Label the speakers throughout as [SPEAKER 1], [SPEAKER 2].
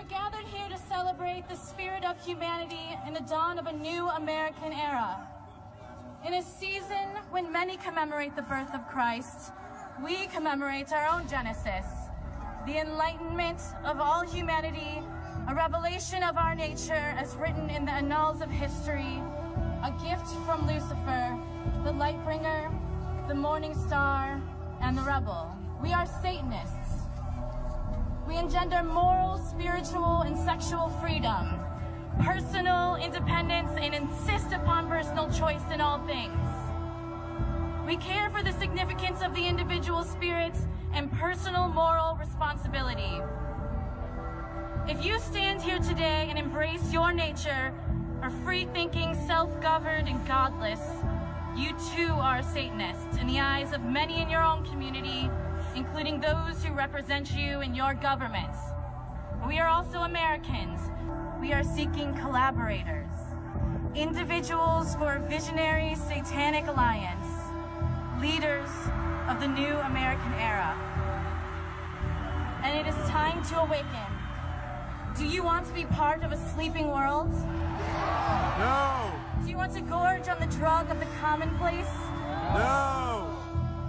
[SPEAKER 1] Gathered here to celebrate the spirit of humanity in the dawn of a new American era. In a season when many commemorate the birth of Christ, we commemorate our own Genesis, the enlightenment of all humanity, a revelation of our nature as written in the annals of history, a gift from Lucifer, the light bringer, the morning star, and the rebel. We are Satanists. We engender moral, spiritual, and sexual freedom, personal independence, and insist upon personal choice in all things. We care for the significance of the individual spirit and personal moral responsibility. If you stand here today and embrace your nature, are free-thinking, self-governed, and godless, you too are a Satanist in the eyes of many in your own community, including those who represent you in your governments. We are also Americans. We are seeking collaborators, individuals for a visionary satanic alliance, leaders of the new American era. And it is time to awaken. Do you want to be part of a sleeping world?
[SPEAKER 2] No!
[SPEAKER 1] Do you want to gorge on the drug of the commonplace?
[SPEAKER 2] No!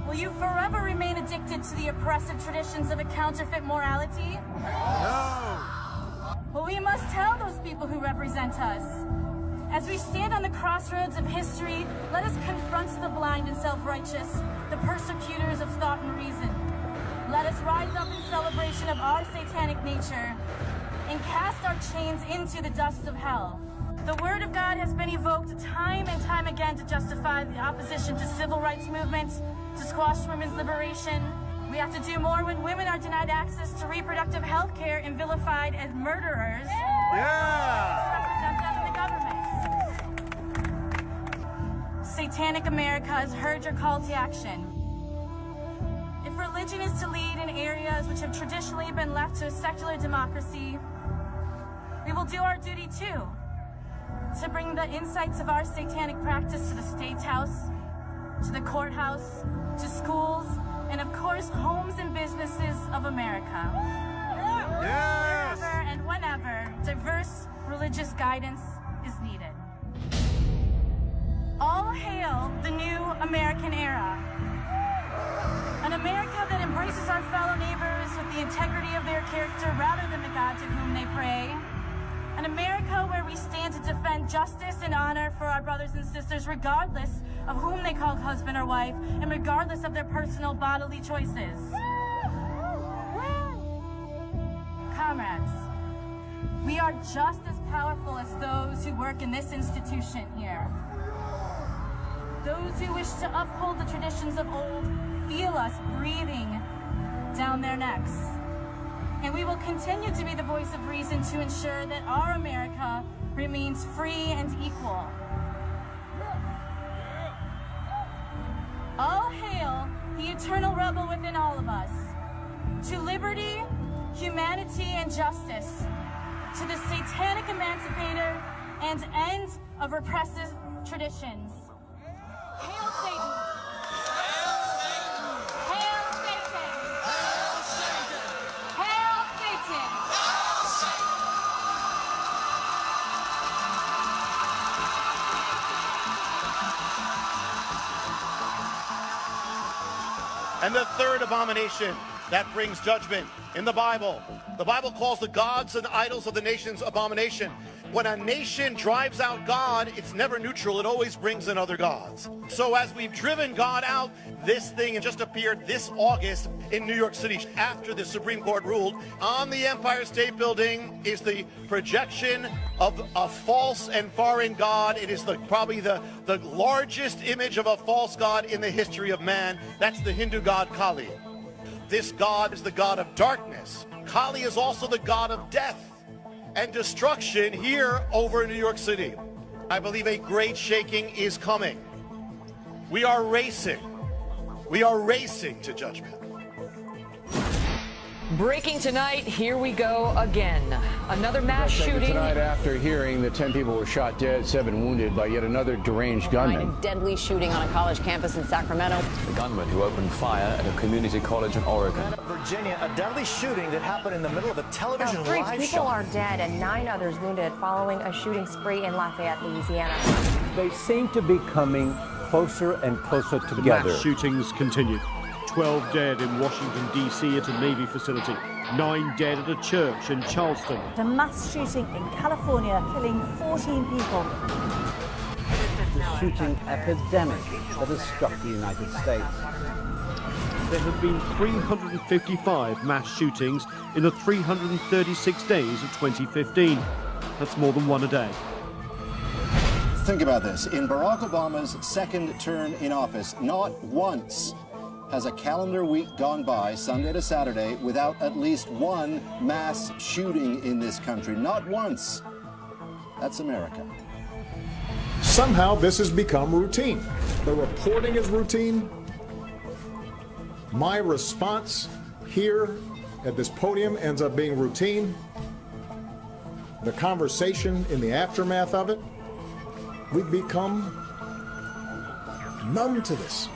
[SPEAKER 1] Will you forever remain addicted to the oppressive traditions of a counterfeit morality?
[SPEAKER 2] No!
[SPEAKER 1] Well, we must tell those people who represent us. As we stand on the crossroads of history, let us confront the blind and self-righteous, the persecutors of thought and reason. Let us rise up in celebration of our satanic nature and cast our chains into the dust of hell. The word of God has been evoked time and time again to justify the opposition to civil rights movements, to squash women's liberation. We have to do more when women are denied access to reproductive health care and vilified as murderers.
[SPEAKER 2] Yeah!
[SPEAKER 1] Represent them in the government. Satanic America has heard your call to action. If religion is to lead in areas which have traditionally been left to a secular democracy, we will do our duty too, to bring the insights of our satanic practice to the State House, to the courthouse, to schools, and of course, homes and businesses of America.
[SPEAKER 2] Yes!
[SPEAKER 1] Wherever and whenever diverse religious guidance is needed. All hail the new American era. An America that embraces our fellow neighbors with the integrity of their character rather than the God to whom they pray. An America where we stand to defend justice and honor for our brothers and sisters regardless of whom they call husband or wife and regardless of their personal bodily choices. Comrades, we are just as powerful as those who work in this institution here. Those who wish to uphold the traditions of old feel us breathing down their necks. And we will continue to be the voice of reason to ensure that our America remains free and equal. All hail the eternal rebel within all of us. To liberty, humanity, and justice. To the satanic emancipator and end of repressive traditions. Hail Satan! Hail Satan! Hail Satan! Hail Satan! Hail Satan!
[SPEAKER 3] And the third abomination that brings judgment in the Bible calls the gods and idols of the nations abomination. When a nation drives out God, it's never neutral. It always brings in other gods. So as we've driven God out, this thing just appeared this August in New York City after the Supreme Court ruled. On the Empire State Building is the projection of a false and foreign god. It is probably the largest image of a false god in the history of man. That's the Hindu god Kali. This god is the god of darkness. Kali is also the god of death and destruction here over New York City. I believe a great shaking is coming. We are racing. We are racing to judgment.
[SPEAKER 4] Breaking tonight, here we go again. Another mass shooting.
[SPEAKER 5] Tonight after hearing that 10 people were shot dead, 7 wounded by yet another deranged gunman.
[SPEAKER 6] A deadly shooting on a college campus in Sacramento.
[SPEAKER 7] The gunman who opened fire at a community college in Oregon.
[SPEAKER 8] Virginia, a deadly shooting that happened in the middle of a television live show.
[SPEAKER 9] 3 people are dead and 9 others wounded following a shooting spree in Lafayette, Louisiana.
[SPEAKER 10] They seem to be coming closer and closer together.
[SPEAKER 11] Mass shootings continue. 12 dead in Washington, D.C. at a Navy facility. 9 dead at a church in Charleston.
[SPEAKER 9] The mass shooting in California, killing 14 people.
[SPEAKER 10] The shooting epidemic that has struck the United States.
[SPEAKER 11] There have been 355 mass shootings in the 336 days of 2015. That's more than one a day.
[SPEAKER 12] Think about this. In Barack Obama's second term in office, not once has a calendar week gone by, Sunday to Saturday, without at least one mass shooting in this country. Not once. That's America.
[SPEAKER 13] Somehow this has become routine. The reporting is routine. My response here at this podium ends up being routine. The conversation in the aftermath of it, we've become numb to this.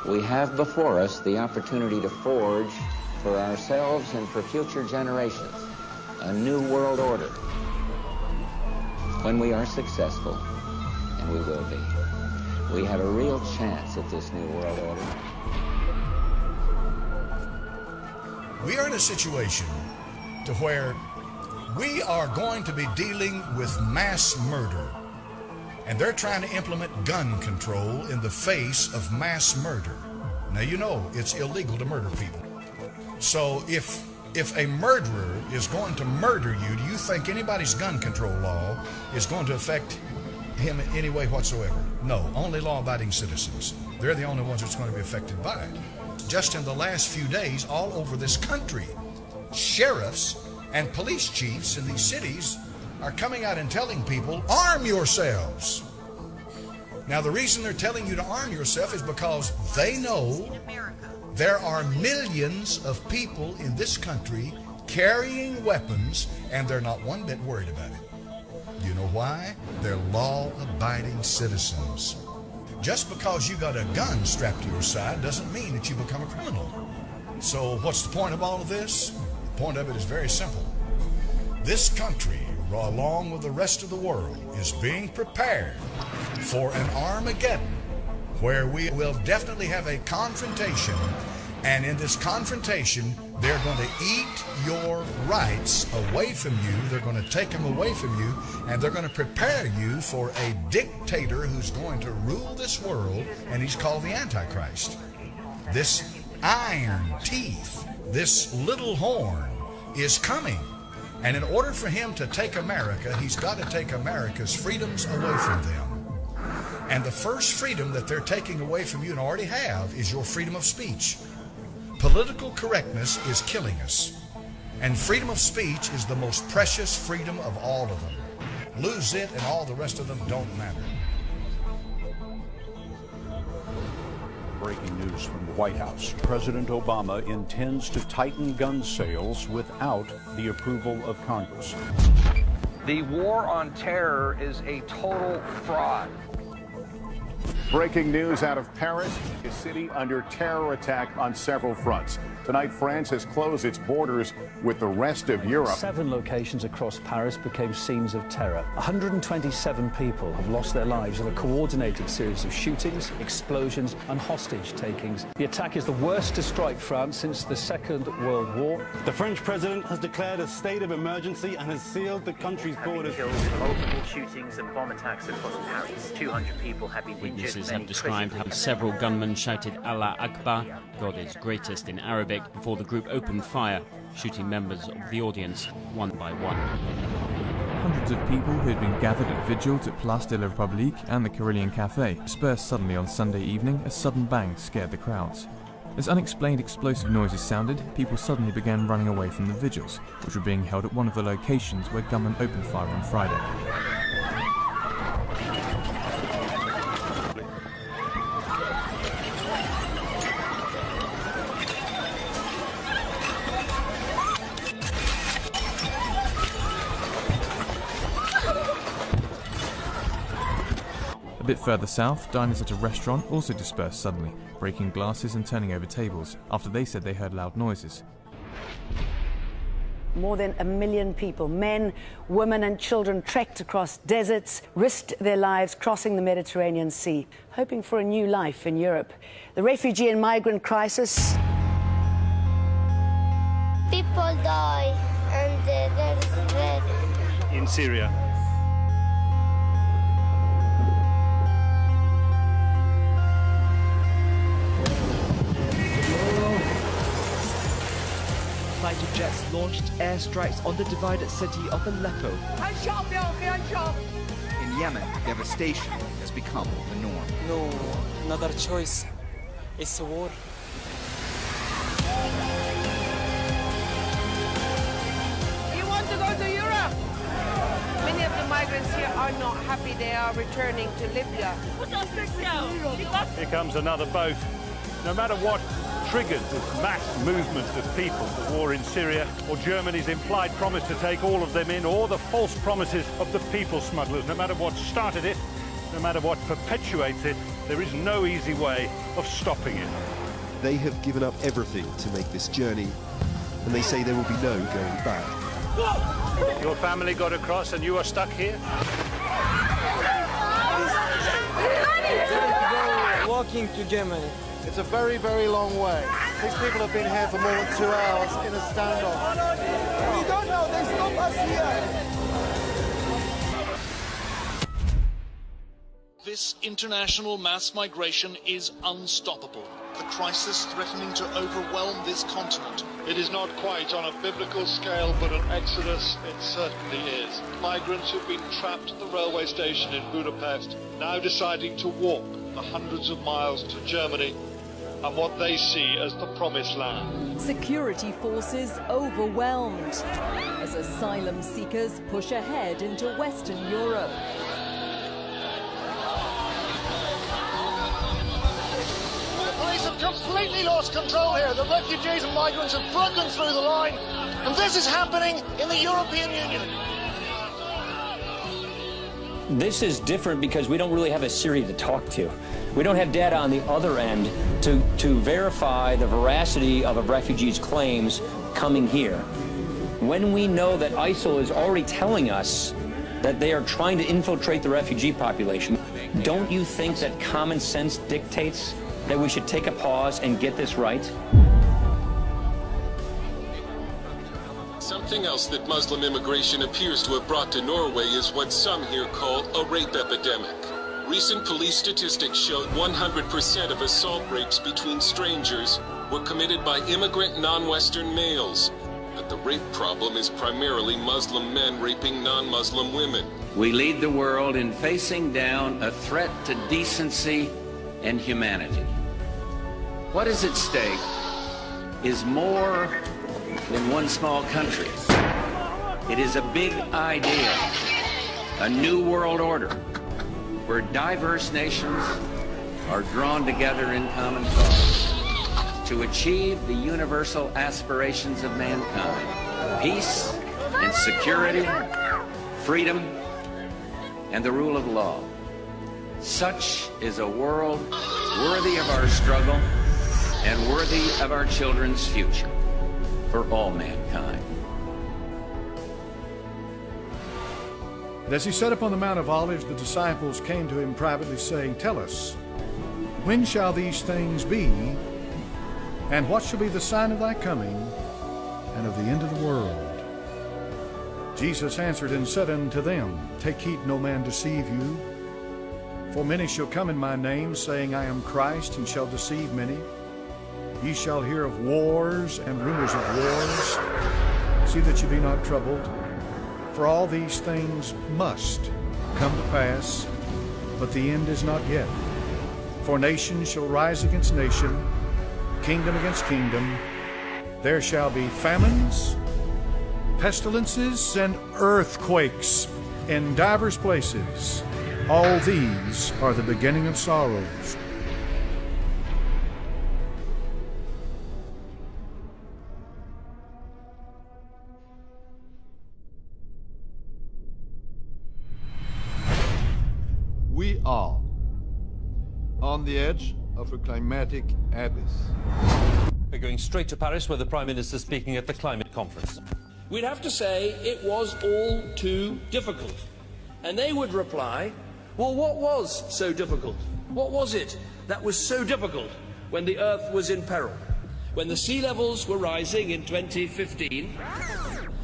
[SPEAKER 14] We have before us the opportunity to forge for ourselves and for future generations a new world order. When we are successful, and we will be, we have a real chance at this new world order.
[SPEAKER 15] We are in a situation to where we are going to be dealing with mass murder. And they're trying to implement gun control in the face of mass murder. Now, you know it's illegal to murder people. So if a murderer is going to murder you, do you think anybody's gun control law is going to affect him in any way whatsoever? No, only law-abiding citizens. They're the only ones that's going to be affected by it. Just in the last few days, all over this country, sheriffs and police chiefs in these cities are coming out and telling people, arm yourselves. Now, the reason they're telling you to arm yourself is because they know there are millions of people in this country carrying weapons, and they're not one bit worried about it. You know why? They're law-abiding citizens. Just because you got a gun strapped to your side doesn't mean that you become a criminal. So what's the point of all of this? The point of it is very simple. This country, along with the rest of the world, is being prepared for an Armageddon where we will definitely have a confrontation, and in this confrontation they're going to eat your rights away from you. They're going to take them away from you, and they're going to prepare you for a dictator who's going to rule this world, and he's called the Antichrist. This iron teeth, this little horn is coming. And in order for him to take America, he's got to take America's freedoms away from them. And the first freedom that they're taking away from you and already have is your freedom of speech. Political correctness is killing us. And freedom of speech is the most precious freedom of all of them. Lose it and all the rest of them don't matter.
[SPEAKER 16] Breaking news from the White House. President Obama intends to tighten gun sales without the approval of Congress.
[SPEAKER 17] The war on terror is a total fraud.
[SPEAKER 5] Breaking news out of Paris, a city under terror attack on several fronts. Tonight, France has closed its borders with the rest of Europe.
[SPEAKER 10] 7 locations across Paris became scenes of terror. 127 people have lost their lives in a coordinated series of shootings, explosions and hostage takings. The attack is the worst to strike France since the Second World War.
[SPEAKER 18] The French president has declared a state of emergency and has sealed the country's borders.
[SPEAKER 19] Killed in multiple shootings and bomb attacks across Paris. 200 people have been injured.
[SPEAKER 20] Witnesses have described how several gunmen shouted Allah Akbar, God is greatest in Arabic, before the group opened fire, shooting members of the audience one by one.
[SPEAKER 21] Hundreds of people who had been gathered at vigils at Place de la République and the Carillion Cafe dispersed suddenly on Sunday evening as sudden bangs scared the crowds. As unexplained explosive noises sounded, people suddenly began running away from the vigils, which were being held at one of the locations where gunmen opened fire on Friday. A bit further south, diners at a restaurant also dispersed suddenly, breaking glasses and turning over tables, after they said they heard loud noises.
[SPEAKER 22] More than 1 million people, men, women and children, trekked across deserts, risked their lives crossing the Mediterranean Sea, hoping for a new life in Europe. The refugee and migrant crisis.
[SPEAKER 23] People die and there is red.
[SPEAKER 18] In Syria.
[SPEAKER 24] Fighter jets launched airstrikes on the divided city of Aleppo.
[SPEAKER 25] In Yemen, devastation has become the norm.
[SPEAKER 26] No another choice. It's a war.
[SPEAKER 27] You want to go to Europe? Many of the migrants here are not happy they are returning to Libya.
[SPEAKER 11] Here comes another boat. No matter what triggered this mass movement of people, the war in Syria, or Germany's implied promise to take all of them in, or the false promises of the people smugglers, no matter what started it, no matter what perpetuates it, there is no easy way of stopping it.
[SPEAKER 28] They have given up everything to make this journey, and they say there will be no going back.
[SPEAKER 11] Your family got across and you are stuck here?
[SPEAKER 26] Walking to Germany.
[SPEAKER 29] It's a very, very long way. These people have been here for more than 2 hours in a standoff.
[SPEAKER 27] We don't know, they stop us here.
[SPEAKER 30] This international mass migration is unstoppable. The crisis threatening to overwhelm this continent.
[SPEAKER 31] It is not quite on a biblical scale, but an exodus it certainly is. Migrants who've been trapped at the railway station in Budapest now deciding to walk the hundreds of miles to Germany and what they see as the promised land.
[SPEAKER 32] Security forces overwhelmed as asylum seekers push ahead into Western Europe.
[SPEAKER 3] The police have completely lost control here. The refugees and migrants have broken through the line, and this is happening in the European Union.
[SPEAKER 33] This is different because we don't really have a Syria to talk to. We don't have data on the other end to verify the veracity of a refugee's claims coming here. When we know that ISIL is already telling us that they are trying to infiltrate the refugee population, don't you think that common sense dictates that we should take a pause and get this right?
[SPEAKER 34] Something else that Muslim immigration appears to have brought to Norway is what some here call a rape epidemic. Recent police statistics showed 100% of assault rapes between strangers were committed by immigrant non-Western males. But the rape problem is primarily Muslim men raping non-Muslim women.
[SPEAKER 1] We lead the world in facing down a threat to decency and humanity. What is at stake is more than one small country. It is a big idea, a new world order, where diverse nations are drawn together in common cause to achieve the universal aspirations of mankind: peace and security, freedom, and the rule of law. Such is a world worthy of our struggle and worthy of our children's future for all mankind.
[SPEAKER 2] And as he sat upon the Mount of Olives, the disciples came to him privately, saying, "Tell us, when shall these things be? And what shall be the sign of thy coming and of the end of the world?" Jesus answered and said unto them, "Take heed no man deceive you. For many shall come in my name, saying, I am Christ, and shall deceive many. Ye shall hear of wars and rumors of wars. See that ye be not troubled. For all these things must come to pass, but the end is not yet. For nation shall rise against nation, kingdom against kingdom. There shall be famines, pestilences, and earthquakes in divers places. All these are the beginning of sorrows."
[SPEAKER 31] We are on the edge of a climatic abyss.
[SPEAKER 4] We're going straight to Paris, where the Prime Minister is speaking at the climate conference.
[SPEAKER 5] We'd have to say it was all too difficult. And they would reply, well, what was so difficult? What was it that was so difficult when the Earth was in peril? When the sea levels were rising in 2015,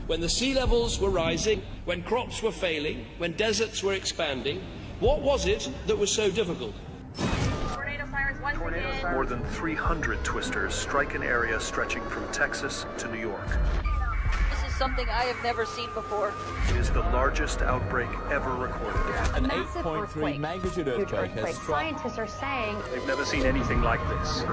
[SPEAKER 5] when the sea levels were rising, when crops were failing, when deserts were expanding, what was it that was so difficult?
[SPEAKER 6] More than 300 twisters strike an area stretching from Texas to New York.
[SPEAKER 7] This is something I have never seen before.
[SPEAKER 6] It is the largest outbreak ever recorded.
[SPEAKER 7] An 8.3
[SPEAKER 6] magnitude earthquake has struck.
[SPEAKER 7] Scientists are saying
[SPEAKER 6] They've never seen anything like this.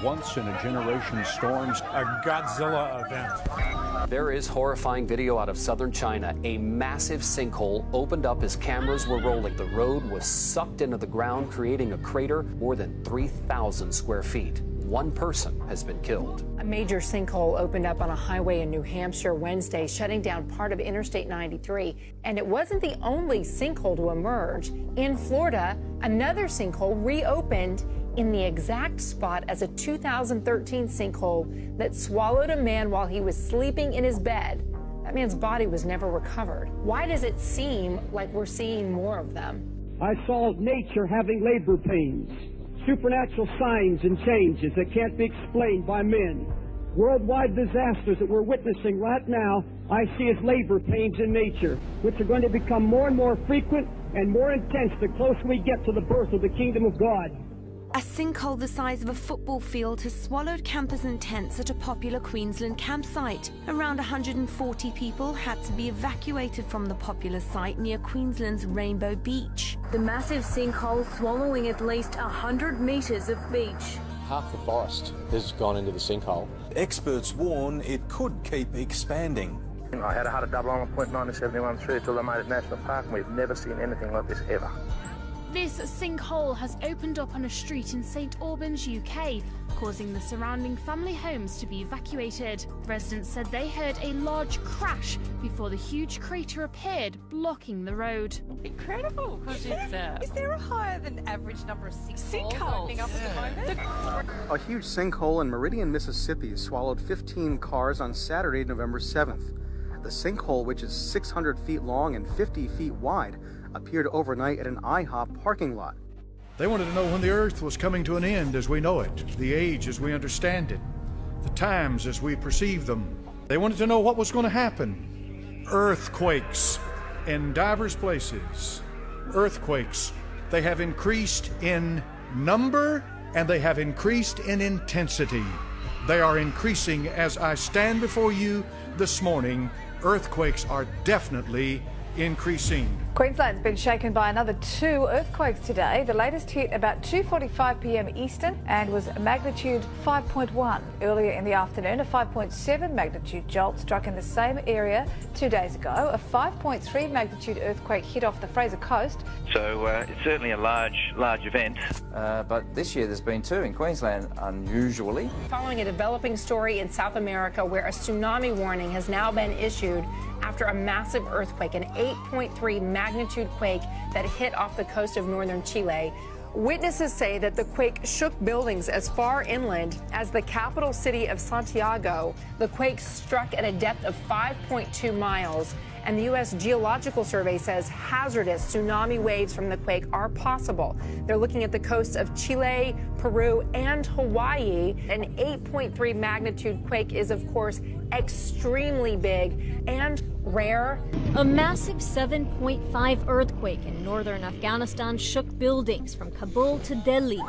[SPEAKER 10] Once in a generation storms, a Godzilla event.
[SPEAKER 8] There is horrifying video out of southern China. A massive sinkhole opened up as cameras were rolling. The road was sucked into the ground, creating a crater more than 3,000 square feet. One person has been killed.
[SPEAKER 9] A major sinkhole opened up on a highway in New Hampshire Wednesday, shutting down part of Interstate 93. And it wasn't the only sinkhole to emerge. In Florida, another sinkhole reopened in the exact spot as a 2013 sinkhole that swallowed a man while he was sleeping in his bed. That man's body was never recovered. Why does it seem like we're seeing more of them?
[SPEAKER 12] I saw nature having labor pains, supernatural signs and changes that can't be explained by men. Worldwide disasters that we're witnessing right now, I see as labor pains in nature, which are going to become more and more frequent and more intense the closer we get to the birth of the kingdom of God.
[SPEAKER 13] A sinkhole the size of a football field has swallowed campers and tents at a popular Queensland campsite. Around 140 people had to be evacuated from the popular site near Queensland's Rainbow Beach. The massive sinkhole swallowing at least 100 metres of beach.
[SPEAKER 14] Half the forest has gone into the sinkhole.
[SPEAKER 15] Experts warn it could keep expanding.
[SPEAKER 16] I had a double on point 971 through till they made it National Park, and we've never seen anything like this ever.
[SPEAKER 17] This sinkhole has opened up on a street in St Albans, UK, causing the surrounding family homes to be evacuated. Residents said they heard a large crash before the huge crater appeared, blocking the road.
[SPEAKER 35] Incredible, because is there a higher than average number of sinkholes opening up at the moment?
[SPEAKER 36] A huge sinkhole in Meridian, Mississippi swallowed 15 cars on Saturday, November 7th. The sinkhole, which is 600 feet long and 50 feet wide, appeared overnight at an IHOP parking lot.
[SPEAKER 2] They wanted to know when the earth was coming to an end as we know it, the age as we understand it, the times as we perceive them. They wanted to know what was going to happen. Earthquakes in divers places. Earthquakes. They have increased in number and they have increased in intensity. They are increasing as I stand before you this morning. Earthquakes are definitely increasing.
[SPEAKER 3] Queensland's been shaken by another 2 earthquakes today. The latest hit about 2:45 p.m. Eastern and was magnitude 5.1. Earlier in the afternoon, a 5.7 magnitude jolt struck in the same area 2 days ago. A 5.3 magnitude earthquake hit off the Fraser Coast.
[SPEAKER 11] So it's certainly a large event.
[SPEAKER 18] But this year there's been 2 in Queensland, unusually.
[SPEAKER 9] Following a developing story in South America where a tsunami warning has now been issued after a massive earthquake, an 8.3 magnitude quake that hit off the coast of northern Chile. Witnesses say that the quake shook buildings as far inland as the capital city of Santiago. The quake struck at a depth of 5.2 miles. And the U.S. Geological Survey says hazardous tsunami waves from the quake are possible. They're looking at the coasts of Chile, Peru, and Hawaii. An 8.3 magnitude quake is, of course, extremely big and rare.
[SPEAKER 19] A massive 7.5 earthquake in northern Afghanistan shook buildings from Kabul to Delhi.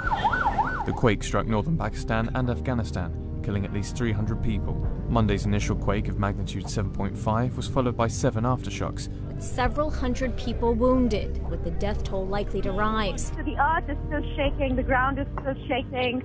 [SPEAKER 20] The quake struck northern Pakistan and Afghanistan, killing at least 300 people. Monday's initial quake of magnitude 7.5 was followed by 7 aftershocks,
[SPEAKER 19] with several hundred people wounded, with the death toll likely to rise.
[SPEAKER 21] The earth is still shaking, the ground is still shaking.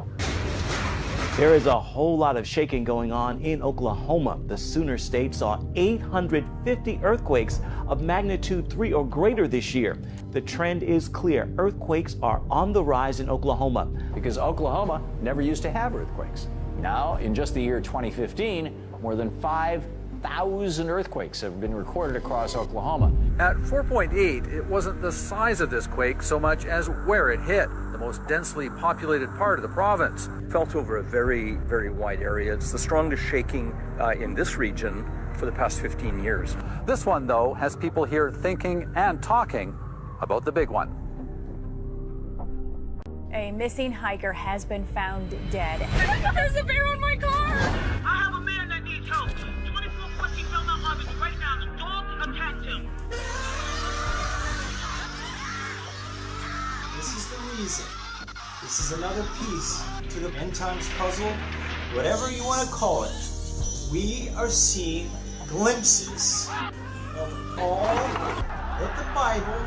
[SPEAKER 22] There is a whole lot of shaking going on in Oklahoma. The Sooner State saw 850 earthquakes of magnitude 3 or greater this year. The trend is clear. Earthquakes are on the rise in Oklahoma.
[SPEAKER 8] Because Oklahoma never used to have earthquakes. Now, in just the year 2015, more than 5,000 earthquakes have been recorded across Oklahoma.
[SPEAKER 23] At 4.8, it wasn't the size of this quake so much as where it hit, the most densely populated part of the province.
[SPEAKER 6] Felt over a very, very wide area. It's the strongest shaking in this region for the past 15 years.
[SPEAKER 23] This one, though, has people here thinking and talking about the big one.
[SPEAKER 3] A missing hiker has been found dead.
[SPEAKER 21] There's a bear on my car! I have a man that needs help. 2414 Belmont Avenue right now. The dog attacked him.
[SPEAKER 24] This is the reason. This is another piece to the end times puzzle, whatever you want to call it. We are seeing glimpses of all that the Bible,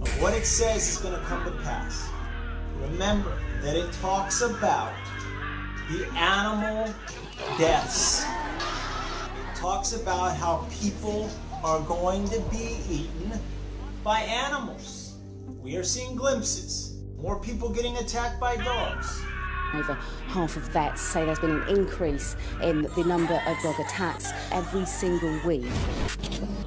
[SPEAKER 24] of what it says is going to come to pass. Remember that it talks about the animal deaths. It talks about how people are going to be eaten by animals. We are seeing glimpses. More people getting attacked by dogs.
[SPEAKER 25] Over half of vets say there's been an increase in the number of dog attacks every single week.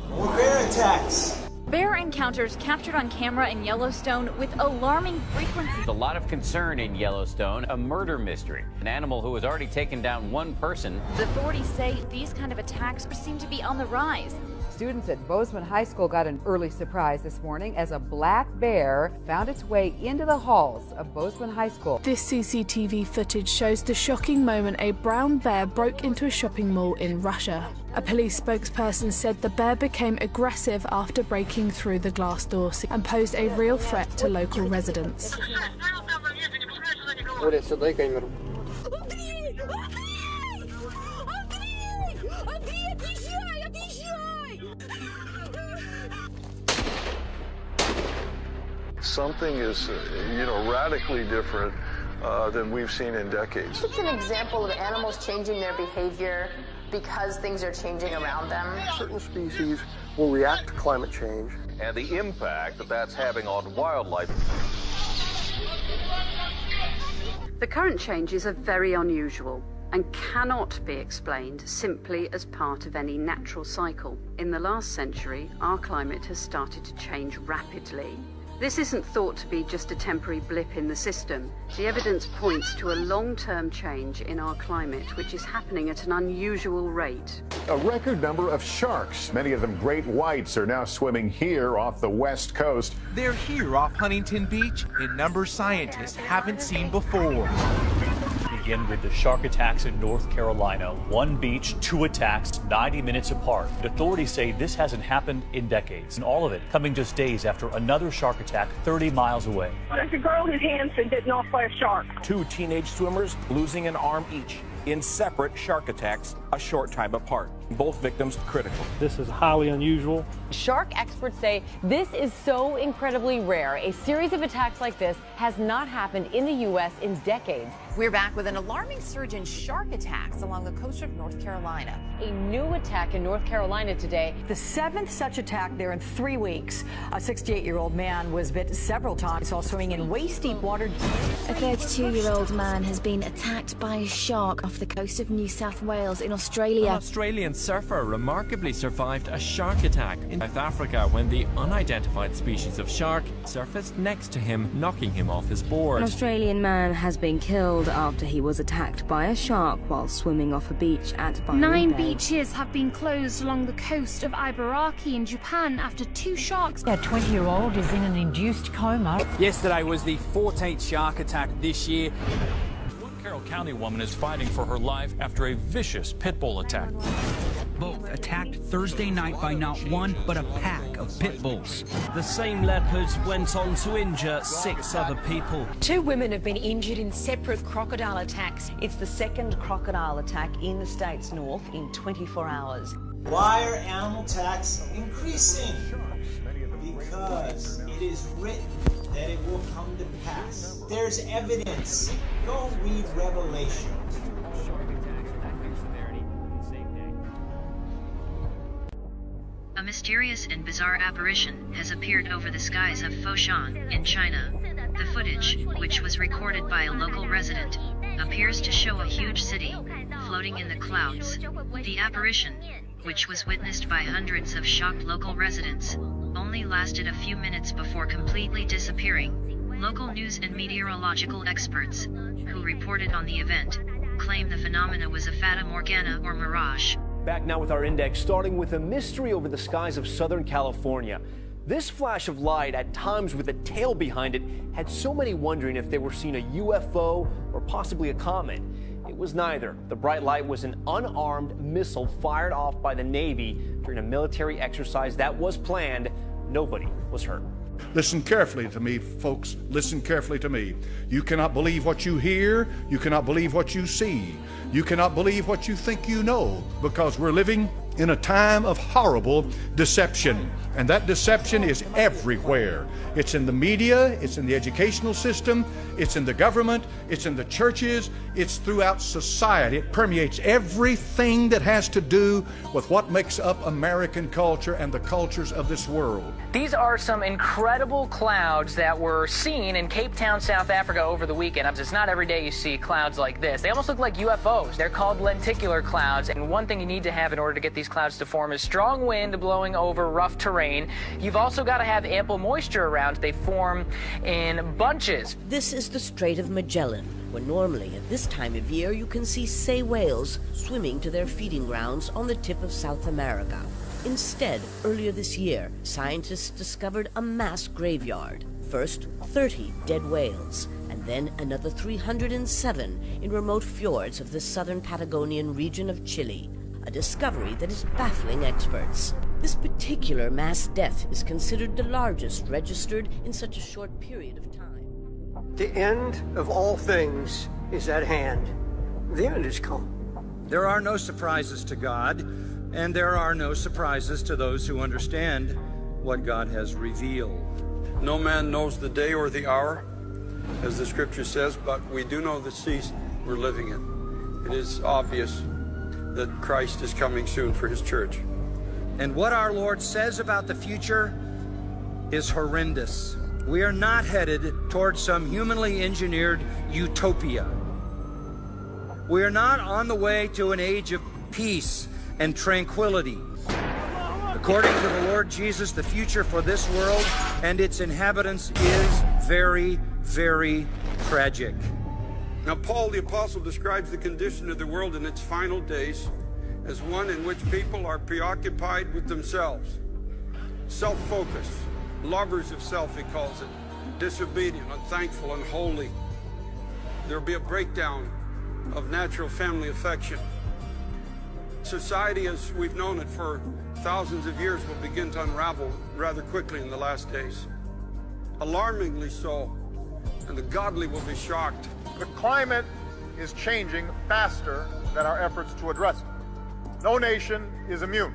[SPEAKER 24] More bear attacks.
[SPEAKER 7] Bear encounters captured on camera in Yellowstone with alarming frequency.
[SPEAKER 1] A lot of concern in Yellowstone, a murder mystery. An animal who has already taken down 1 person.
[SPEAKER 7] The authorities say these kind of attacks seem to be on the rise.
[SPEAKER 26] Students at Bozeman High School got an early surprise this morning as a black bear found its way into the halls of Bozeman High School.
[SPEAKER 17] This CCTV footage shows the shocking moment a brown bear broke into a shopping mall in Russia. A police spokesperson said the bear became aggressive after breaking through the glass door and posed a real threat to local residents.
[SPEAKER 31] Something is, radically different than we've seen in decades.
[SPEAKER 27] It's an example of animals changing their behavior because things are changing around them.
[SPEAKER 6] Certain species will react to climate change.
[SPEAKER 28] And the impact that that's having on wildlife.
[SPEAKER 29] The current changes are very unusual and cannot be explained simply as part of any natural cycle. In the last century, our climate has started to change rapidly. This isn't thought to be just a temporary blip in the system. The evidence points to a long-term change in our climate, which is happening at an unusual rate.
[SPEAKER 30] A record number of sharks, many of them great whites, are now swimming here off the west coast.
[SPEAKER 32] They're here off Huntington Beach in numbers scientists haven't seen before.
[SPEAKER 37] Begin with the shark attacks in North Carolina. 1 beach, 2 attacks, 90 minutes apart. Authorities say this hasn't happened in decades, and all of it coming just days after another shark attack 30 miles away.
[SPEAKER 21] There's a girl whose hands been bitten off by a shark.
[SPEAKER 32] 2 teenage swimmers losing an arm each
[SPEAKER 2] in separate shark attacks a short time apart. Both victims critical.
[SPEAKER 4] This is highly unusual.
[SPEAKER 5] Shark experts say this is so incredibly rare. A series of attacks like this has not happened in the U.S. in decades.
[SPEAKER 9] We're back with an alarming surge in shark attacks along the coast of North Carolina.
[SPEAKER 5] A new attack in North Carolina today.
[SPEAKER 10] The 7th such attack there in 3 weeks. A 68-year-old man was bit several times while swimming in waist-deep water.
[SPEAKER 11] A 32-year-old man has been attacked by a shark off the coast of New South Wales in Australia.
[SPEAKER 12] An Australian surfer remarkably survived a shark attack in South Africa when the unidentified species of shark surfaced next to him, knocking him off his board.
[SPEAKER 13] An Australian man has been killed after he was attacked by a shark while swimming off a beach at Byron
[SPEAKER 17] 9
[SPEAKER 13] Bay.
[SPEAKER 17] beaches have been closed along the coast of Ibaraki in Japan after 2 sharks.
[SPEAKER 10] A 20-year-old is in an induced coma.
[SPEAKER 14] Yesterday was the 14th shark attack this year.
[SPEAKER 15] One Carroll County woman is fighting for her life after a vicious pit bull attack.
[SPEAKER 16] Both attacked Thursday night by not one, but a pack of pit bulls.
[SPEAKER 18] The same leopards went on to injure 6 other people.
[SPEAKER 20] 2 women have been injured in separate crocodile attacks. It's the 2nd crocodile attack in the state's north in 24 hours.
[SPEAKER 24] Why are animal attacks increasing? Because it is written that it will come to pass. There's evidence. Go read Revelation.
[SPEAKER 33] A mysterious and bizarre apparition has appeared over the skies of Foshan, in China. The footage, which was recorded by a local resident, appears to show a huge city, floating in the clouds. The apparition, which was witnessed by hundreds of shocked local residents, only lasted a few minutes before completely disappearing. Local news and meteorological experts, who reported on the event, claim the phenomena was a fata morgana or mirage.
[SPEAKER 34] Back now with our index, starting with a mystery over the skies of Southern California. This flash of light, at times with a tail behind it, had so many wondering if they were seeing a UFO or possibly a comet. It was neither. The bright light was an unarmed missile fired off by the Navy during a military exercise that was planned. Nobody was hurt.
[SPEAKER 35] Listen carefully to me, folks. Listen carefully to me. You cannot believe what you hear. You cannot believe what you see. You cannot believe what you think you know, because we're living in a time of horrible deception. And that deception is everywhere. It's in the media, it's in the educational system, it's in the government, it's in the churches, it's throughout society. It permeates everything that has to do with what makes up American culture and the cultures of this world.
[SPEAKER 36] These are some incredible clouds that were seen in Cape Town, South Africa over the weekend. It's not every day you see clouds like this. They almost look like UFOs. They're called lenticular clouds, and one thing you need to have in order to get these clouds to form is strong wind blowing over rough terrain. You've also got to have ample moisture around. They form in bunches.
[SPEAKER 38] This is the Strait of Magellan, where normally at this time of year you can see sei whales swimming to their feeding grounds on the tip of South America. Instead, earlier this year, scientists discovered a mass graveyard. First, 30 dead whales, and then another 307 in remote fjords of the southern Patagonian region of Chile. A discovery that is baffling experts. This particular mass death is considered the largest registered in such a short period of time.
[SPEAKER 39] The end of all things is at hand. The end has come.
[SPEAKER 24] There are no surprises to God, and there are no surprises to those who understand what God has revealed.
[SPEAKER 40] No man knows the day or the hour, as the scripture says, but we do know the season we're living in. It is obvious that Christ is coming soon for his church.
[SPEAKER 24] And what our Lord says about the future is horrendous. We are not headed towards some humanly engineered utopia. We are not on the way to an age of peace and tranquility. According to the Lord Jesus, the future for this world and its inhabitants is very, very tragic.
[SPEAKER 40] Now, Paul the Apostle describes the condition of the world in its final days as one in which people are preoccupied with themselves, self-focused, lovers of self, he calls it, disobedient, unthankful, unholy. There will be a breakdown of natural family affection. Society, as we've known it for thousands of years, will begin to unravel rather quickly in the last days. Alarmingly so, and the godly will be shocked.
[SPEAKER 30] The climate is changing faster
[SPEAKER 1] than our efforts to address it. No nation is immune.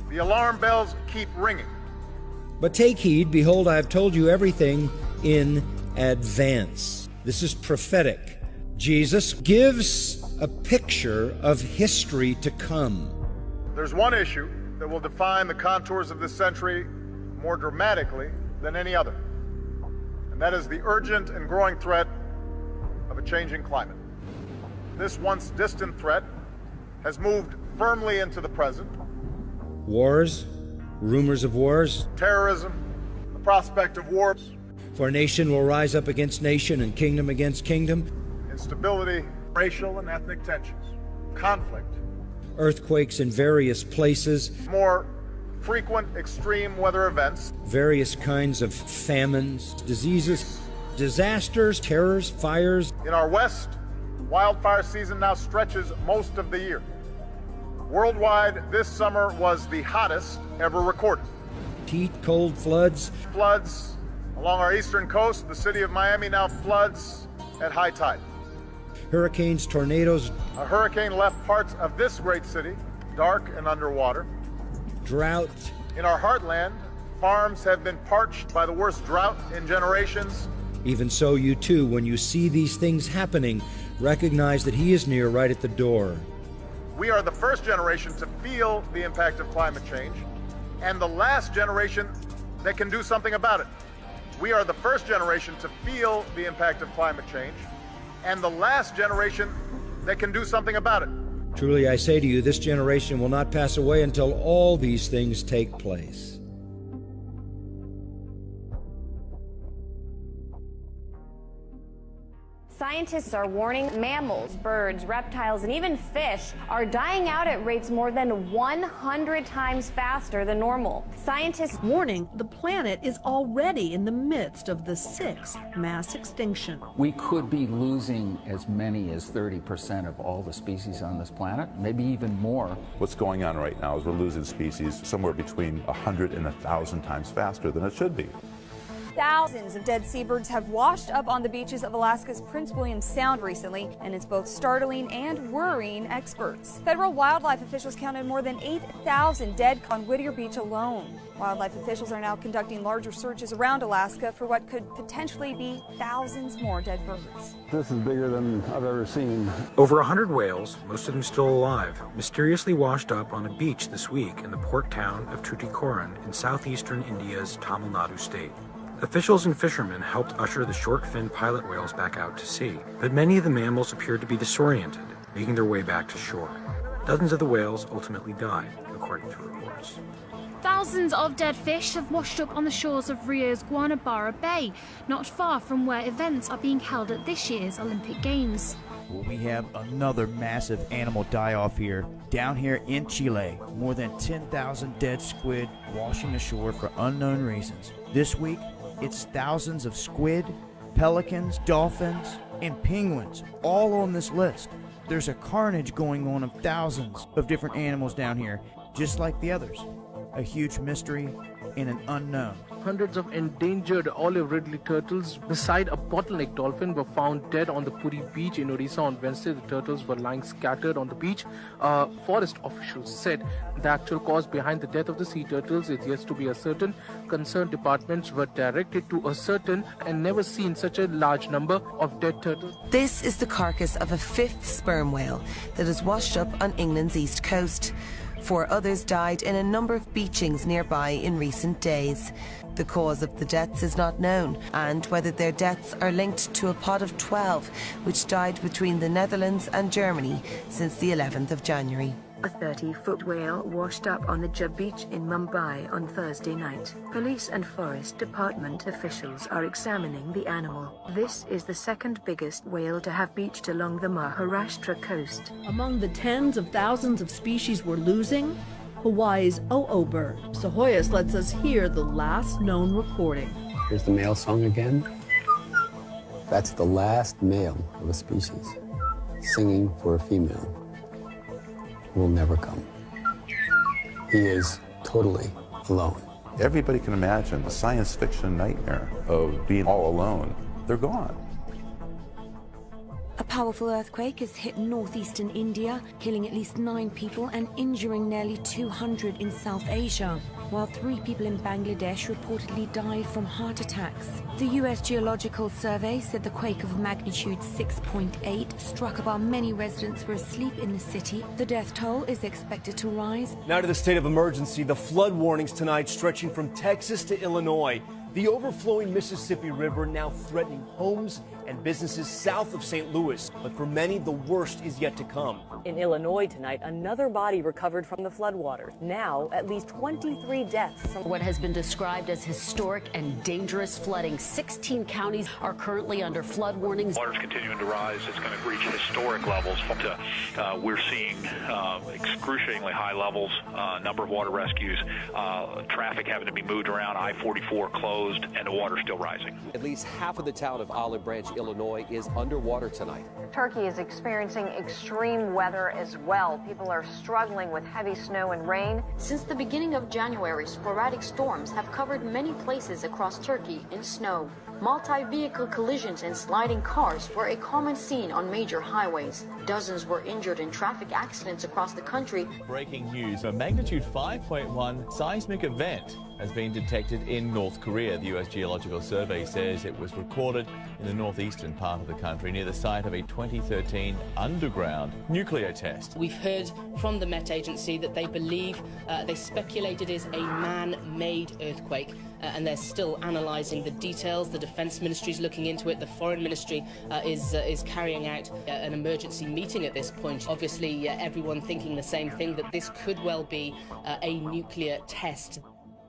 [SPEAKER 1] The alarm bells keep ringing.
[SPEAKER 2] But take heed, behold, I have told you everything in advance. This is prophetic. Jesus gives a picture of history to come.
[SPEAKER 1] There's one issue that will define the contours of this century more dramatically than any other, and that is the urgent and growing threat of a changing climate. This once distant threat has moved firmly into the present.
[SPEAKER 2] Wars, rumors of wars.
[SPEAKER 1] Terrorism, the prospect of wars.
[SPEAKER 2] For nation will rise up against nation and kingdom against kingdom.
[SPEAKER 1] Instability, racial and ethnic tensions, conflict.
[SPEAKER 2] Earthquakes in various places.
[SPEAKER 1] More frequent extreme weather events.
[SPEAKER 2] Various kinds of famines, diseases, disasters, terrors, fires.
[SPEAKER 1] In our West, wildfire season now stretches most of the year. Worldwide, this summer was the hottest ever recorded.
[SPEAKER 2] Heat, cold, floods.
[SPEAKER 1] Floods along our eastern coast. The city of Miami now floods at high tide.
[SPEAKER 2] Hurricanes, tornadoes.
[SPEAKER 1] A hurricane left parts of this great city dark and underwater.
[SPEAKER 2] Drought.
[SPEAKER 1] In our heartland, farms have been parched by the worst drought in generations.
[SPEAKER 2] Even so, you too, when you see these things happening, recognize that He is near, right at the door.
[SPEAKER 1] We are the first generation to feel the impact of climate change, and the last generation that can do something about it. We are the first generation to feel the impact of climate change, and the last generation that can do something about it.
[SPEAKER 2] Truly I say to you, this generation will not pass away until all these things take place. Scientists are warning mammals, birds, reptiles, and even fish are dying out at rates more than 100 times faster than normal. Scientists
[SPEAKER 3] warning the planet is already in the midst of the 6th mass extinction.
[SPEAKER 4] We could be losing as many as 30% of all the species on this planet, maybe even more.
[SPEAKER 6] What's going on right now is we're losing species somewhere between 100 and 1,000 times faster than it should be.
[SPEAKER 7] Thousands of dead seabirds have washed up on the beaches of Alaska's Prince William Sound recently, and it's both startling and worrying experts. Federal wildlife officials counted more than 8,000 dead on Whittier Beach alone. Wildlife officials are now conducting larger searches around Alaska for what could potentially be thousands more dead birds.
[SPEAKER 8] This is bigger than I've ever seen.
[SPEAKER 9] Over 100 whales, most of them still alive, mysteriously washed up on a beach this week in the port town of Tuticorin in southeastern India's Tamil Nadu state. Officials and fishermen helped usher the short-finned pilot whales back out to sea, but many of the mammals appeared to be disoriented, making their way back to shore. Dozens of the whales ultimately died, according to reports.
[SPEAKER 17] Thousands of dead fish have washed up on the shores of Rio's Guanabara Bay, not far from where events are being held at this year's Olympic Games.
[SPEAKER 19] Well, we have another massive animal die-off here. Down here in Chile, more than 10,000 dead squid washing ashore for unknown reasons. This week, it's thousands of squid, pelicans, dolphins, and penguins all on this list. There's a carnage going on of thousands of different animals down here, just like the others. A huge mystery and an unknown.
[SPEAKER 21] Hundreds of endangered olive ridley turtles beside a bottleneck dolphin were found dead on the Puri beach in Odisha on Wednesday. The turtles were lying scattered on the beach. Forest officials said the actual cause behind the death of the sea turtles is yet to be ascertained. Concerned departments were directed to ascertain and never seen such a large number of dead turtles.
[SPEAKER 22] This is the carcass of a 5th sperm whale that has washed up on England's east coast. 4 others died in a number of beachings nearby in recent days. The cause of the deaths is not known, and whether their deaths are linked to a pod of 12 which died between the Netherlands and Germany since the 11th of January.
[SPEAKER 23] A 30-foot whale washed up on the Jub Beach in Mumbai on Thursday night. Police and Forest Department officials are examining the animal. This is the 2nd biggest whale to have beached along the Maharashtra coast.
[SPEAKER 3] Among the tens of thousands of species we're losing, Hawaii's o'o bird. Sahoyas lets us hear the last known recording.
[SPEAKER 25] Here's the male song again. That's the last male of a species singing for a female. Will never come. He is totally alone.
[SPEAKER 6] Everybody can imagine a science fiction nightmare of being all alone. They're gone.
[SPEAKER 22] A
[SPEAKER 23] powerful earthquake has hit northeastern India, killing at least 9 people and injuring nearly 200 in South Asia, while 3 people in Bangladesh reportedly died from heart attacks. The U.S. Geological Survey said the quake of magnitude 6.8 struck while many residents were asleep in the city. The death toll is expected to rise.
[SPEAKER 5] Now to the state of emergency. The flood warnings tonight stretching from Texas to Illinois. The overflowing Mississippi River now threatening homes and businesses south of St. Louis. But for many, the worst is yet to come.
[SPEAKER 10] In Illinois tonight, another body recovered from the floodwaters. Now, at least 23 deaths from
[SPEAKER 11] what has been described as historic and dangerous flooding. 16 counties are currently under flood warnings.
[SPEAKER 12] Water's continuing to rise. It's going to reach historic levels. We're seeing excruciatingly high levels, number of water rescues, traffic having to be moved around, I-44 closed, and the water still rising.
[SPEAKER 13] At least half of the town of Olive Branch, Illinois is underwater tonight.
[SPEAKER 14] Turkey is experiencing extreme weather as well. People are struggling with heavy snow and rain.
[SPEAKER 11] Since the beginning of January, sporadic storms have covered many places across Turkey in snow. Multi-vehicle collisions and sliding cars were a common scene on major highways. Dozens were injured in traffic accidents across the country.
[SPEAKER 15] Breaking news, a magnitude 5.1 seismic event has been detected in North Korea. The U.S. Geological Survey says it was recorded in the northeastern part of the country near the site of a 2013 underground nuclear test.
[SPEAKER 16] We've heard from the Met Agency that they believe, they speculate it is a man-made earthquake, and they're still analysing the details. The Defence Ministry is looking into it. The Foreign Ministry is carrying out an emergency meeting at this point. Obviously, everyone thinking the same thing, that this could well be a nuclear test.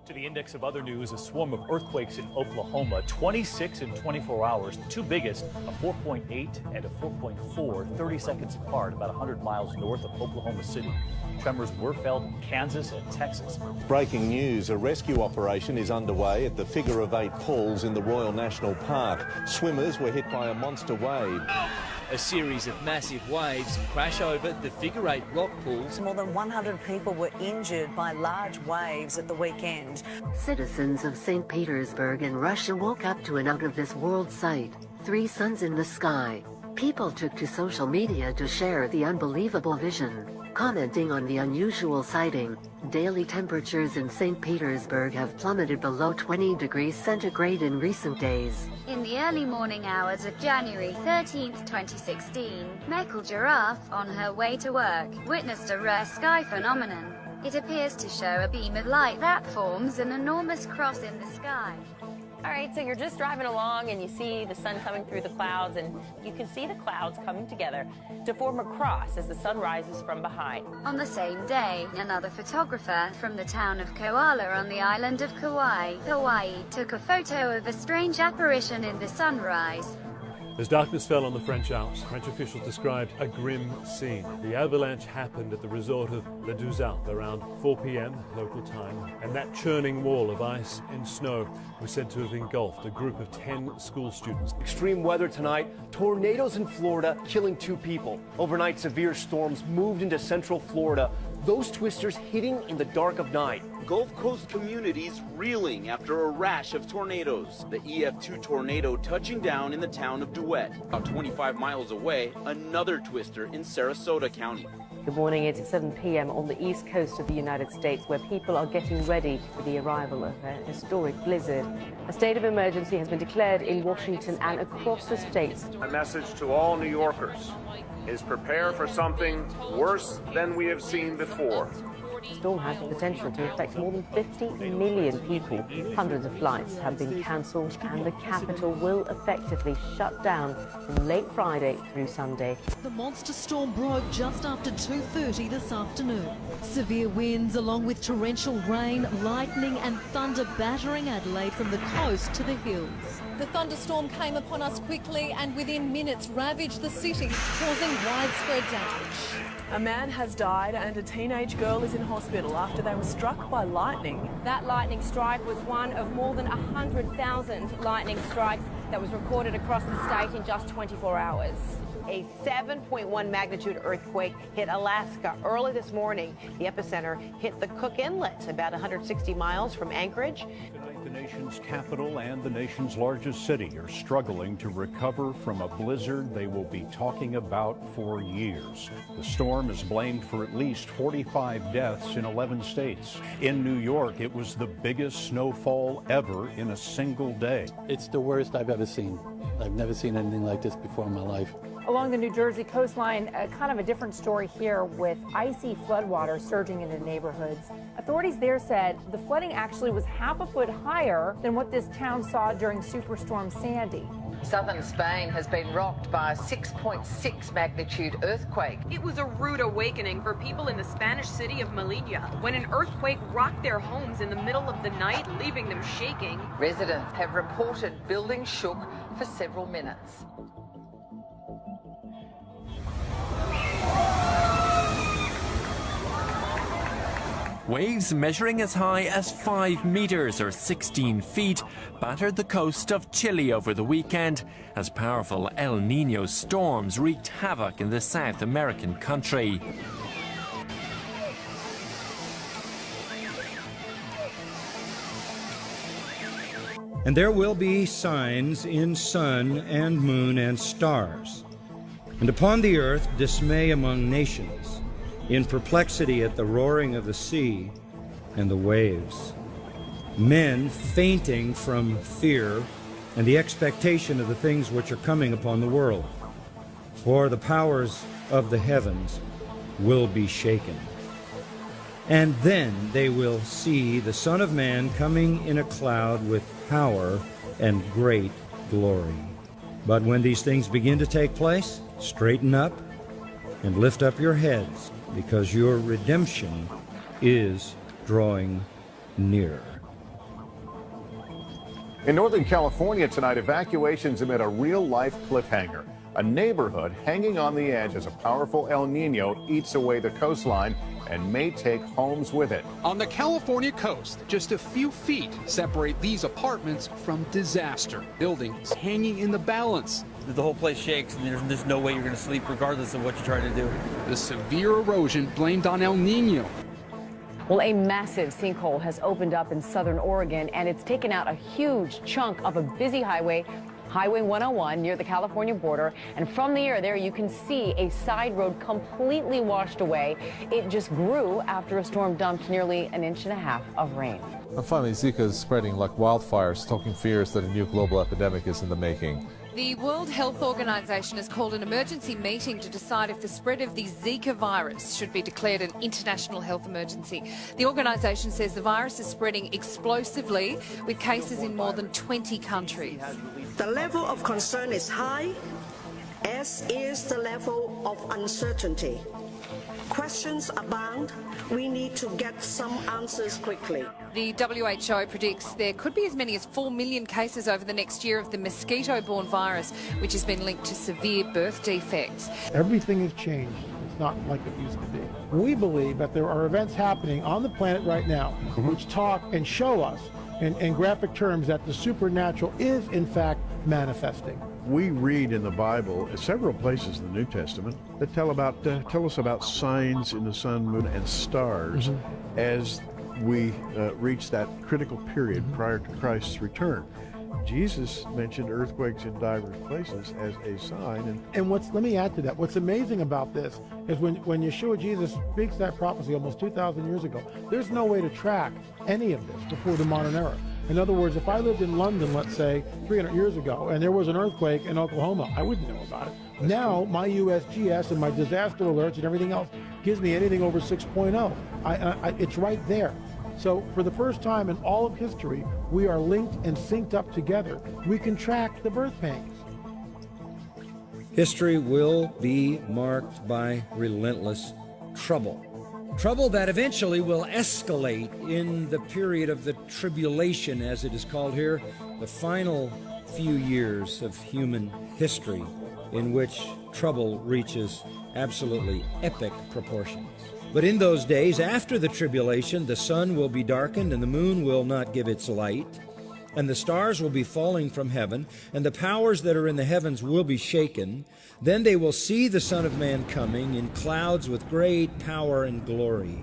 [SPEAKER 18] To the index of other news, a swarm of earthquakes in Oklahoma, 26 in 24 hours, the two biggest, a 4.8 and a 4.4, 30 seconds apart, about 100 miles north of Oklahoma City. Tremors were felt in Kansas and Texas.
[SPEAKER 20] Breaking news, a rescue operation is underway at the figure-of-8 pools in the Royal National Park. Swimmers were hit by a monster wave.
[SPEAKER 26] A series of massive waves crash over the figure-8 rock pools.
[SPEAKER 27] More than 100 people were injured by large waves at the weekend.
[SPEAKER 23] Citizens of St. Petersburg in Russia woke up to an out-of-this-world sight. 3 suns in the sky. People took to social media to share the unbelievable vision. Commenting on the unusual sighting, daily temperatures in St. Petersburg have plummeted below 20 degrees centigrade in recent days.
[SPEAKER 28] In the early morning hours of January 13th, 2016, Mekl Giraffe, on her way to work, witnessed a rare sky phenomenon. It appears to show a beam of light that forms an enormous cross in the sky.
[SPEAKER 29] All right, so you're just driving along and you see the sun coming through the clouds, and you can see the clouds coming together to form a cross as the sun rises from behind.
[SPEAKER 28] On the same day, another photographer from the town of Kohala on the island of Kauai, Hawaii, took a photo of a strange apparition in the sunrise.
[SPEAKER 31] As darkness fell on the French Alps, French officials described a grim scene. The avalanche happened at the resort of Les Deux Alpes around 4 p.m. local time, and that churning wall of ice and snow was said to have engulfed a group of 10 school students.
[SPEAKER 5] Extreme weather tonight, tornadoes in Florida killing 2 people. Overnight, severe storms moved into central Florida, those twisters hitting in the dark of night.
[SPEAKER 32] Gulf Coast communities reeling after a rash of tornadoes. The EF2 tornado touching down in the town of DeWitt. About 25 miles away, another twister in Sarasota County.
[SPEAKER 10] Good morning. It's 7 p.m. on the east coast of the United States, where people are getting ready for the arrival of a historic blizzard. A state of emergency has been declared in Washington and across the states.
[SPEAKER 33] My message to all New Yorkers is prepare for something worse than we have seen before.
[SPEAKER 10] The storm has the potential to affect more than 50 million people. Hundreds of flights have been cancelled, and the capital will effectively shut down from late Friday through Sunday.
[SPEAKER 34] The monster storm broke just after 2:30 this afternoon. Severe winds along with torrential rain, lightning and thunder battering Adelaide from the coast to the hills. The thunderstorm came upon us quickly and within minutes ravaged the city, causing widespread damage.
[SPEAKER 35] A man has died and a teenage girl is in hospital after they were struck by lightning.
[SPEAKER 37] That lightning strike was one of more than 100,000 lightning strikes
[SPEAKER 29] that was recorded across the state in just 24 hours.
[SPEAKER 1] A 7.1 magnitude earthquake hit Alaska early this morning. The epicenter hit the Cook Inlet, about 160 miles from Anchorage.
[SPEAKER 2] Tonight, the nation's capital and the nation's largest city are struggling to recover from a blizzard they will be talking about for years. The storm is blamed for at least 45 deaths in 11 states. In New York, it was the biggest snowfall ever in a single day.
[SPEAKER 3] It's the worst I've ever seen. I've never seen anything like this before in my life.
[SPEAKER 4] Along the New Jersey coastline, kind of a different story here with icy floodwater surging into neighborhoods. Authorities there said the flooding actually was half a foot higher than what this town saw during Superstorm Sandy.
[SPEAKER 6] Southern Spain has been rocked by a 6.6 magnitude earthquake.
[SPEAKER 7] It was a rude awakening for people in the Spanish city of Melilla when an earthquake rocked their homes in the middle of the night, leaving them shaking.
[SPEAKER 6] Residents have reported buildings shook for several minutes.
[SPEAKER 8] Waves measuring as high as 5 meters or 16 feet battered the coast of Chile over the weekend as powerful El Niño storms wreaked havoc in the South American country.
[SPEAKER 7] And there will be signs in sun and moon and stars. And upon the earth dismay among nations, in perplexity at the roaring of the sea and the waves. Men fainting from fear and the expectation of the things which are coming upon the world. For the powers of the heavens will be shaken. And then they will see the Son of Man coming in a cloud with power and great glory. But when these things begin to take place, straighten up and lift up your heads, because your redemption is drawing near.
[SPEAKER 20] In Northern California tonight, evacuations amid a real-life cliffhanger. A neighborhood hanging on the edge as a powerful El Niño eats away the coastline and may take homes with it.
[SPEAKER 9] On the California coast, just a few feet separate these apartments from disaster. Buildings hanging in the balance.
[SPEAKER 17] The whole place shakes, and there's no way you're going to sleep regardless of what you try to do.
[SPEAKER 9] The severe erosion blamed on El Niño.
[SPEAKER 10] Well, a massive sinkhole has opened up in southern Oregon, and it's taken out a huge chunk of a busy highway, Highway 101, near the California border. And from the air there, you can see a side road completely washed away. It just grew after a storm dumped nearly 1.5 inches of rain.
[SPEAKER 19] And finally, Zika is spreading like wildfire, stoking fears that a new global epidemic is in the making.
[SPEAKER 21] The World Health Organization has called an emergency meeting to decide if the spread of the Zika virus should be declared an international health emergency. The organization says the virus is spreading explosively, with cases in more than 20 countries.
[SPEAKER 22] The level of concern is high, as is the level of uncertainty. Questions abound. We need to get some answers quickly.
[SPEAKER 21] The WHO predicts there could be as many as 4 million cases over the next year of the mosquito-borne virus, which has been linked to severe birth defects.
[SPEAKER 24] Everything has changed. It's not like it used to be. We believe that there are events happening on the planet right now which talk and show us in graphic terms that the supernatural is, in fact, manifesting.
[SPEAKER 2] We read in the Bible, several places in the New Testament, that tell us about signs in the sun, moon, and stars as we reach that critical period prior to Christ's return. Jesus mentioned earthquakes in diverse places as a sign.
[SPEAKER 24] And let me add to that. What's amazing about this is when Yeshua Jesus speaks that prophecy almost 2,000 years ago, there's no way to track any of this before the modern era. In other words, if I lived in London, let's say, 300 years ago, and there was an earthquake in Oklahoma, I wouldn't know about it. Now, my USGS and my disaster alerts and everything else gives me anything over 6.0. It's right there. So for the first time in all of history, we are linked and synced up together. We can track the birth pangs.
[SPEAKER 7] History will be marked by relentless trouble. Trouble that eventually will escalate in the period of the tribulation, as it is called here, the final few years of human history in which trouble reaches absolutely epic proportions. But in those days after the tribulation, the sun will be darkened and the moon will not give its light, and the stars will be falling from heaven, and the powers that are in the heavens will be shaken. Then they will see the Son of Man coming in clouds with great power and glory.